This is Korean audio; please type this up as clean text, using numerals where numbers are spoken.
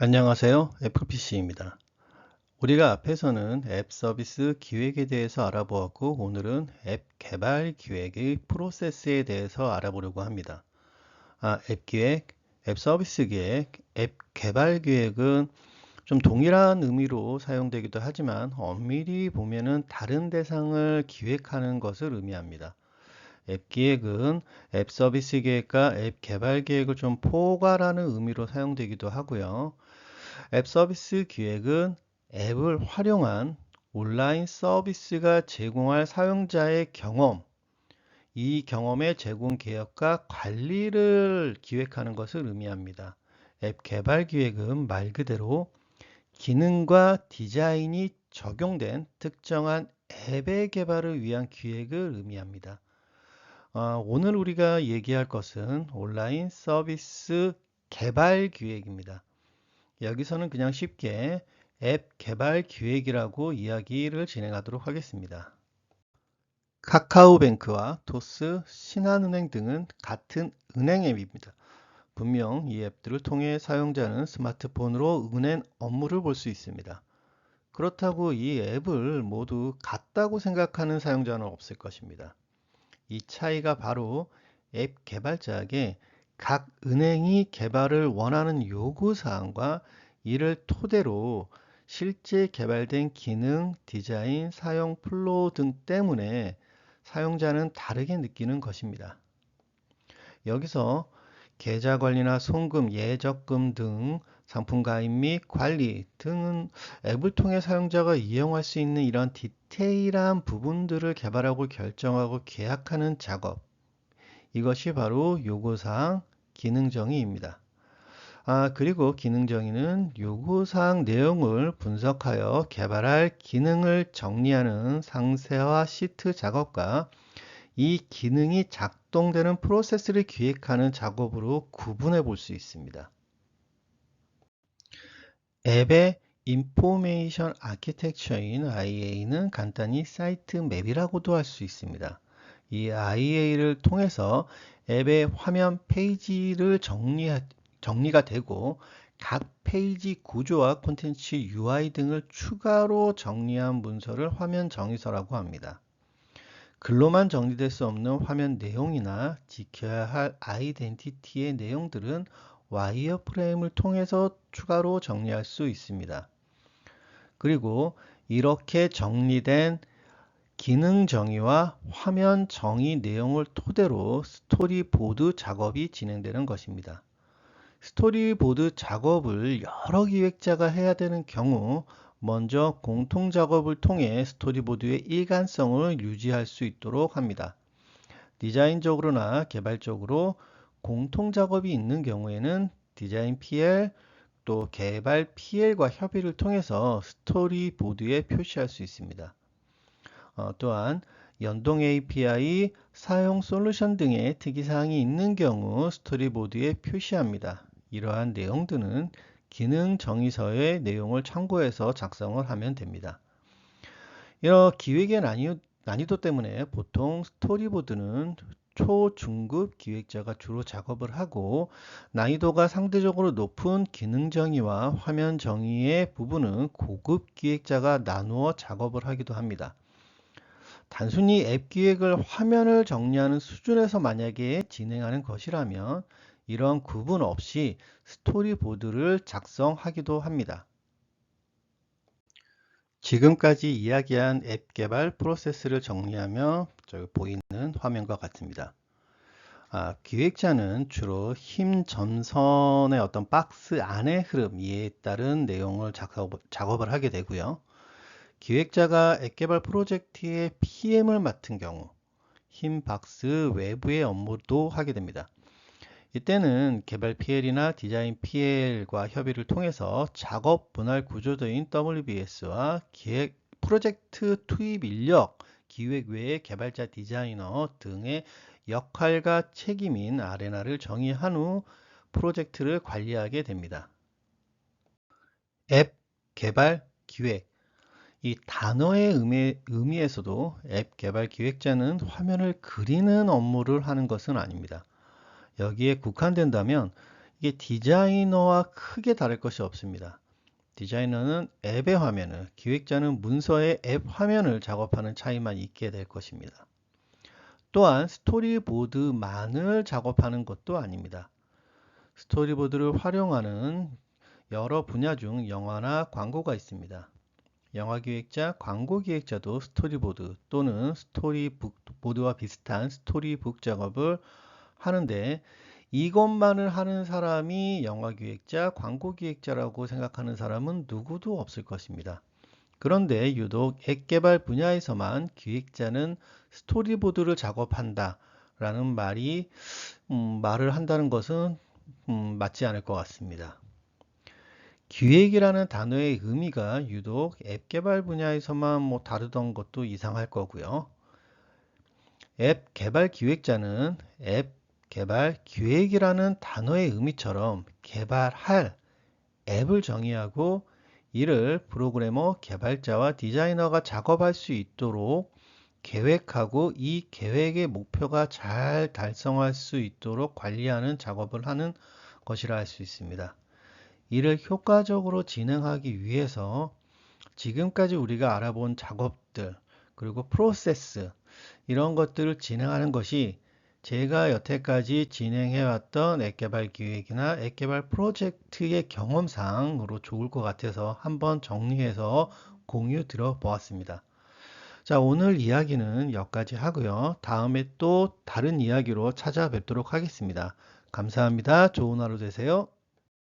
안녕하세요. FPC입니다. 우리가 앞에서는 앱 서비스 기획에 대해서 알아보았고, 오늘은 앱 개발 기획의 프로세스에 대해서 알아보려고 합니다. 앱 기획, 앱 서비스 기획, 앱 개발 기획은 좀 동일한 의미로 사용되기도 하지만 엄밀히 보면은 다른 대상을 기획하는 것을 의미합니다. 앱 기획은 앱 서비스 기획과 앱 개발 기획을 좀 포괄하는 의미로 사용되기도 하고요. 앱 서비스 기획은 앱을 활용한 온라인 서비스가 제공할 사용자의 경험, 이 경험의 제공 계획과 관리를 기획하는 것을 의미합니다. 앱 개발 기획은 말 그대로 기능과 디자인이 적용된 특정한 앱의 개발을 위한 기획을 의미합니다. 오늘 우리가 얘기할 것은 온라인 서비스 개발 기획입니다. 여기서는 그냥 쉽게 앱 개발 기획이라고 이야기를 진행하도록 하겠습니다. 카카오뱅크와 토스, 신한은행 등은 같은 은행 앱입니다. 분명 이 앱들을 통해 사용자는 스마트폰으로 은행 업무를 볼 수 있습니다. 그렇다고 이 앱을 모두 같다고 생각하는 사용자는 없을 것입니다. 이 차이가 바로 앱 개발자에게 각 은행이 개발을 원하는 요구사항과 이를 토대로 실제 개발된 기능, 디자인, 사용 플로우 등 때문에 사용자는 다르게 느끼는 것입니다. 여기서 계좌 관리나 송금, 예적금 등 상품 가입 및 관리 등은 앱을 통해 사용자가 이용할 수 있는 이런 디테일한 부분들을 개발하고 결정하고 계약하는 작업. 이것이 바로 요구사항 기능 정의입니다. 그리고 기능 정의는 요구사항 내용을 분석하여 개발할 기능을 정리하는 상세화 시트 작업과 이 기능이 작동되는 프로세스를 기획하는 작업으로 구분해 볼 수 있습니다. 앱의 인포메이션 아키텍처인 IA는 간단히 사이트 맵이라고도 할 수 있습니다. 이 IA를 통해서 앱의 화면 페이지를 정리가 되고 각 페이지 구조와 콘텐츠 UI 등을 추가로 정리한 문서를 화면 정의서라고 합니다. 글로만 정리될 수 없는 화면 내용이나 지켜야 할 아이덴티티의 내용들은 와이어프레임을 통해서 추가로 정리할 수 있습니다. 그리고 이렇게 정리된 기능 정의와 화면 정의 내용을 토대로 스토리보드 작업이 진행되는 것입니다. 스토리보드 작업을 여러 기획자가 해야 되는 경우 먼저 공통 작업을 통해 스토리보드의 일관성을 유지할 수 있도록 합니다. 디자인적으로나 개발적으로 공통 작업이 있는 경우에는 디자인 PL 또 개발 PL과 협의를 통해서 스토리보드에 표시할 수 있습니다. 또한 연동 API, 사용 솔루션 등의 특이사항이 있는 경우 스토리보드에 표시합니다. 이러한 내용들은 기능 정의서의 내용을 참고해서 작성을 하면 됩니다. 이런 기획의 난이도 때문에 보통 스토리보드는 초, 중급 기획자가 주로 작업을 하고 난이도가 상대적으로 높은 기능 정의와 화면 정의의 부분은 고급 기획자가 나누어 작업을 하기도 합니다. 단순히 앱 기획을 화면을 정리하는 수준에서 만약에 진행하는 것이라면 이런 구분 없이 스토리보드를 작성하기도 합니다. 지금까지 이야기한 앱 개발 프로세스를 정리하면 저기 보이는 화면과 같습니다. 기획자는 주로 힘 전선의 어떤 박스 안의 흐름, 이에 따른 내용을 작업을 하게 되고요. 기획자가 앱 개발 프로젝트의 PM을 맡은 경우 힘 박스 외부의 업무도 하게 됩니다. 이때는 개발 PL이나 디자인 PL과 협의를 통해서 작업 분할 구조도인 WBS와 기획 프로젝트 투입 인력, 기획 외의 개발자 디자이너 등의 역할과 책임인 아레나를 정의한 후 프로젝트를 관리하게 됩니다. 앱 개발 기획 이 단어의 의미에서도 앱 개발 기획자는 화면을 그리는 업무를 하는 것은 아닙니다. 여기에 국한된다면 이게 디자이너와 크게 다를 것이 없습니다. 디자이너는 앱의 화면을, 기획자는 문서의 앱 화면을 작업하는 차이만 있게 될 것입니다. 또한 스토리보드만을 작업하는 것도 아닙니다. 스토리보드를 활용하는 여러 분야 중 영화나 광고가 있습니다. 영화 기획자, 광고 기획자도 스토리보드 또는 스토리보드와 비슷한 스토리북 작업을 하는데, 이것만을 하는 사람이 영화 기획자, 광고 기획자라고 생각하는 사람은 누구도 없을 것입니다. 그런데 유독 앱 개발 분야에서만 기획자는 스토리보드를 작업한다 라는 말을 한다는 것은 맞지 않을 것 같습니다. 기획이라는 단어의 의미가 유독 앱 개발 분야에서만 다르던 것도 이상할 거고요. 앱 개발 기획자는 앱 개발 기획이라는 단어의 의미처럼 개발할 앱을 정의하고, 이를 프로그래머, 개발자와 디자이너가 작업할 수 있도록 계획하고, 이 계획의 목표가 잘 달성할 수 있도록 관리하는 작업을 하는 것이라 할 수 있습니다. 이를 효과적으로 진행하기 위해서 지금까지 우리가 알아본 작업들, 그리고 프로세스, 이런 것들을 진행하는 것이 제가 여태까지 진행해왔던 앱개발 기획이나 앱개발 프로젝트의 경험상으로 좋을 것 같아서 한번 정리해서 공유 드려 보았습니다. 자, 오늘 이야기는 여기까지 하고요. 다음에 또 다른 이야기로 찾아뵙도록 하겠습니다. 감사합니다. 좋은 하루 되세요.